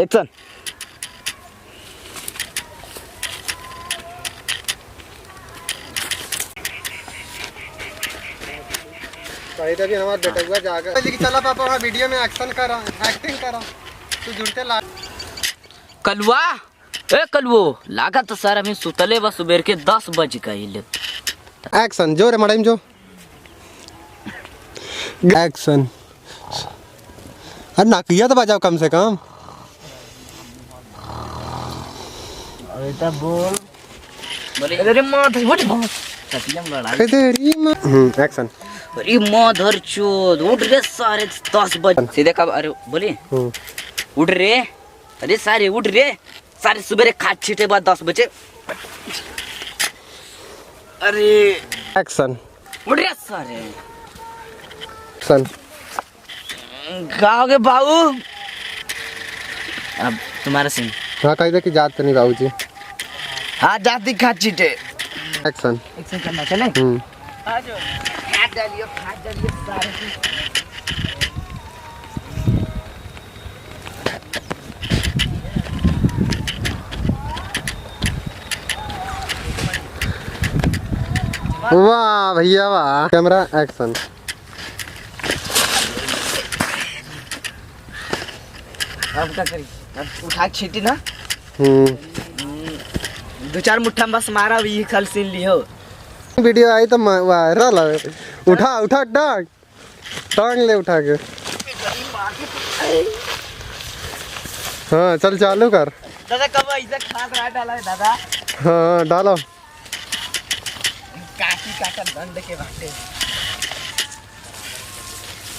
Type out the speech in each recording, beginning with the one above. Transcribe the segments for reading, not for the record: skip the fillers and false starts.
Action. भी हमारा बेटा हुआ जाकर चला पापा वहाँ वीडियो में एक्शन करा, एक्टिंग करा, तू जुड़ते ला कलवा ए कलवो लागा तो सर अभी सुतले बस सुबह के 10 बज गए। एक्शन जो रे मड़ाई जो एक्शन। अरे नाकिया तो बजाओ कम से कम। अरे बोल बोले अरे मां उठ सतियम लड़ा एक्शन। अरे मधर चोद उठ रे सारे 10 बजे सीधे कब अरे बोली उठ रे अरे सारे उठ रे सारे सुबह खाट छीटे बाद 10 बजे। अरे एक्शन। उठ रे सारे एक्शन। गाओगे बाबू अब तुम्हारा सीन। हाँ कह दे कि जात नहीं बाबू जी। हाँ जाती खाट छीटे। एक्शन। एक्शन करना चले आ जाओ खाट डालियो सारे वाह भैया वाह। Camera action. अब क्या करी अब उठा छीटी ना 2-4 मुट्ठा बस मारा भी कल सीन लियो। वीडियो आई तो वायरल है। उठा उठा टांग टांग ले उठा के। हाँ चल चालू कर दादा कब ऐसा खाद रहा डाला है दादा। हाँ डालो काकी काका दंड के बाटे।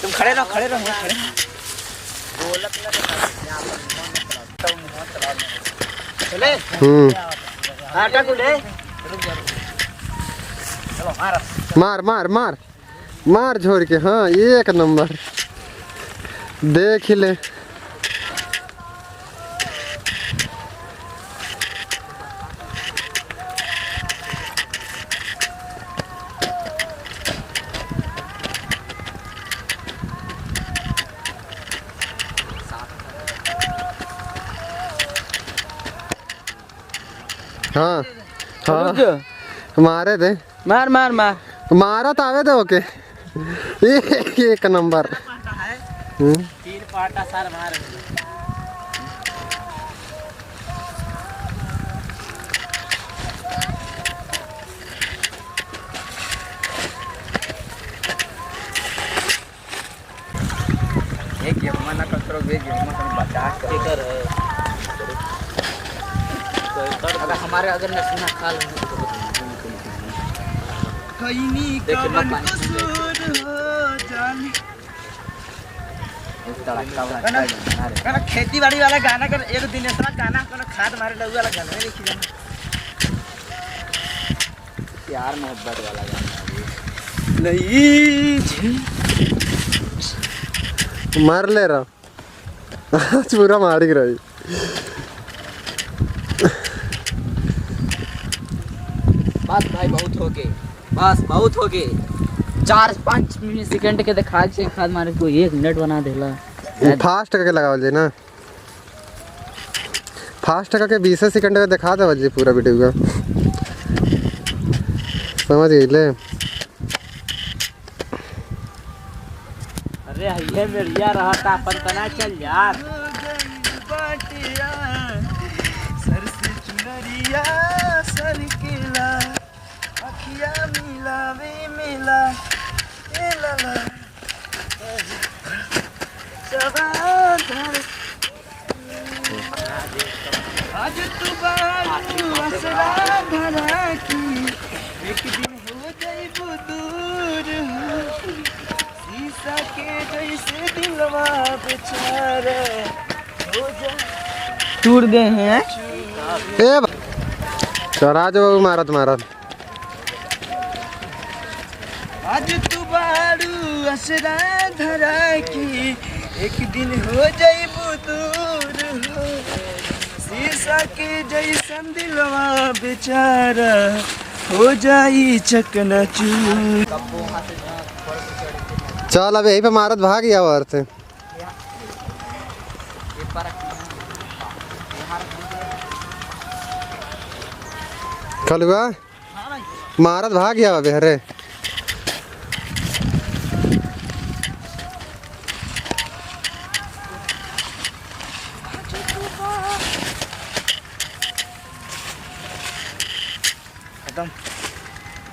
तुम खड़े रहो खड़े रहो खड़े बोलत ना चले आटा को ले चलो मार मार मार मार झोर के। हाँ एक नंबर देख ले। हाँ हाँ मारे थे मार मार मार मारा तो आवे थे ओके। एक नंबर 3 पाटा सर मार। एक ये मना करो वे ये मत बचा कर अगर हमारे अगर नसीना खा लो कहीं का कसूर हो जाने गाना खेती बाड़ी वाला गाना कर एक दिन ऐसा गाना कर खाद मारे लग वाला गाना देखी जाना प्यार मोहब्बत वाला गाना नहीं मार ले रहा आज पूरा मार ही रही। बस भाई बहुत हो गए बस बहुत हो गए 4-5 मिनट सेकंड के दिखा से खाद मारे को 1 मिनट बना देला। फास्ट करके लगावल जी ना फास्ट करके 20 सेकंड का दिखा देवल जी पूरा वीडियो का समझ गए। अरे ये मेरिया रहा था अपन तना चल यार सर से चुनरिया सर केला अखिया मिलावे मिला ए लाला आज तू बारू असरा धरा की एक दिन हो जाइबो दूर शीशा के जैसे दिलवा बेचारा हो जा टूट गए हैं। ए चरा जो मारत मारत आज तू बारू असरा धरा की एक दिन हो जाइबो दूर हो शीशा के जैसन दिलवा बेचारा हो जाई चकनाचूर। चल अब यहीं पे मारत भाग गया और से कलुआ महाराज भाग गया बेहरे।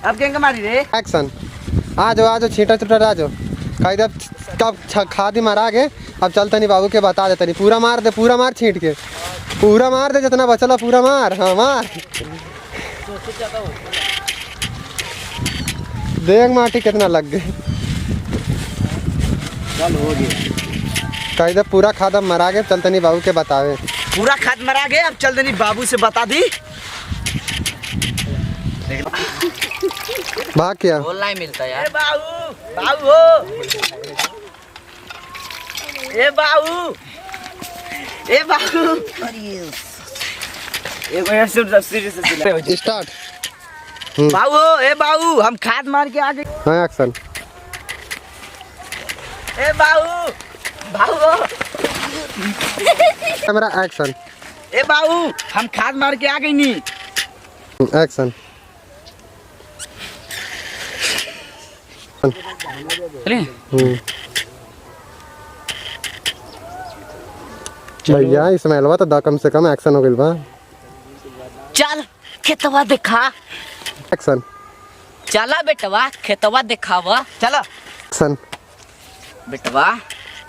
अब क्या मारी रे? एक्शन। आ जाओ छींटा छुटा आ जाओ। कही दे कब खादी मारा के अब चलता नहीं बाबू के बता देता नहीं। पूरा मार दे, पूरा मार छींट के, पूरा मार दे जितना बचला पूरा मार। हाँ मार देख माटी कितना लग गई। चल हो गया। कही दे पूरा खाद अब मरा के चलता नहीं बाबू के बतावे। पूरा खाद मरा गए, अब चल देनी बाबू से बता दी। भाग क्या बोलना ही मिलता यार। बाबू बाबू हो, ए बाबू, ए बाबू। स्टार्ट। बाबू ए बाबू, हम खाद मार के आ गए। हाँ एक्शन। ए बाबू बाबू, कैमरा एक्शन। ए बाबू हम खाद मार के आ गई नी। एक्शन। भैया इसमें अलवा तो कम से कम एक्शन हो गइल बा। चल खेतवा देखा। एक्शन। चला बेटवा खेतवा देखावा। चला एक्शन। बेटवा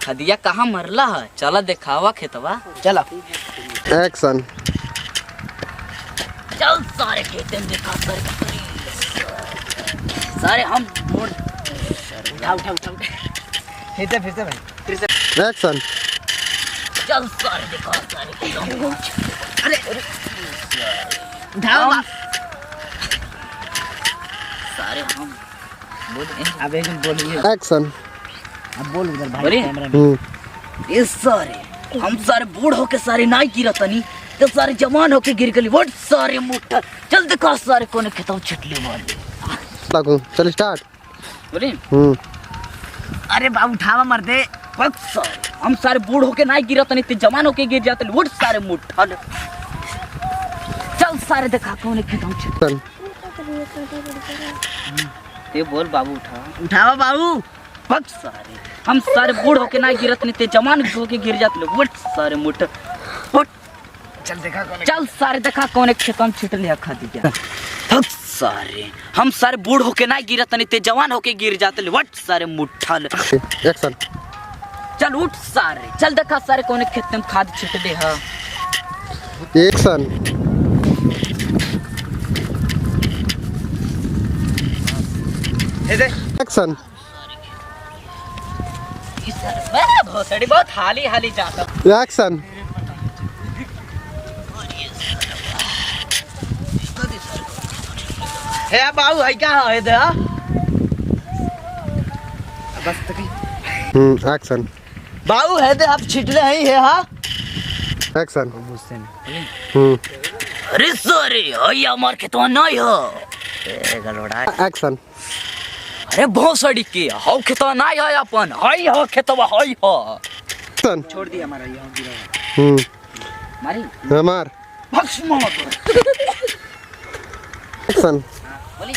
खदिया कहाँ मरला है, चला देखावा खेतवा। चला एक्शन। चल सारे खेते में देखा सारे हम उठा फिर से भाई फिर से एक्शन। चल सारे देखा सारे खेतों। अरे उठाओ सारे हम अब एक बोलिए। एक्शन। अब बोल उधर भाई कैमरा में। ये सारे हम सारे बूढ़ होके सारे नाई गिरा तनी तो सारे जवान होके गिर गली। वो सारे मुट्ठा चल देखा सारे कोने खेतों छिटले वाले। लागू चल स्टार्ट। बोले अरे बाबू उठावा मर दे। बस सारे हम सारे बूढ़ होके नाई गिरा तनी तो जवान होके गिर जाते। वो सारे मुट्ठा चल सारे देखा कोने खेतों छिटले। ये बोल बाबू उठावा बाबू। बस सारे हम सारे बूढ़ होके ना गिरत नहीं थे, जवान होके गिर जाते लोग। वट सारे मुठ वट चल सारे देखा कौन एक खेतों में छिट लिया खादी क्या। थक सारे हम सारे बूढ़ होके ना गिरत नहीं थे, जवान होके गिर जाते लोग। वट सारे मुठल। एक्शन। चल उठ सारे चल देखा सारे कौन एक खेत में खाद छिट दे। हाँ एक्शन। एक्शन। बहुत हाली हाली जाता। एक्शन। है बाबू है क्या है दे बस तक। एक्शन। बाबू है दे आप छिटले है। हाँ एक्शन। अरे सॉरी हया मार के तो नहीं हो गलोड़ा। एक्शन। अरे बहुत सड़ी के हाउ खेतवा नहीं है अपन हाई हो खेतवा हाई हो। एक्शन। छोड़ दिया हमारा यहाँ गिरा मारी मार भक्स मार। एक्शन। बोली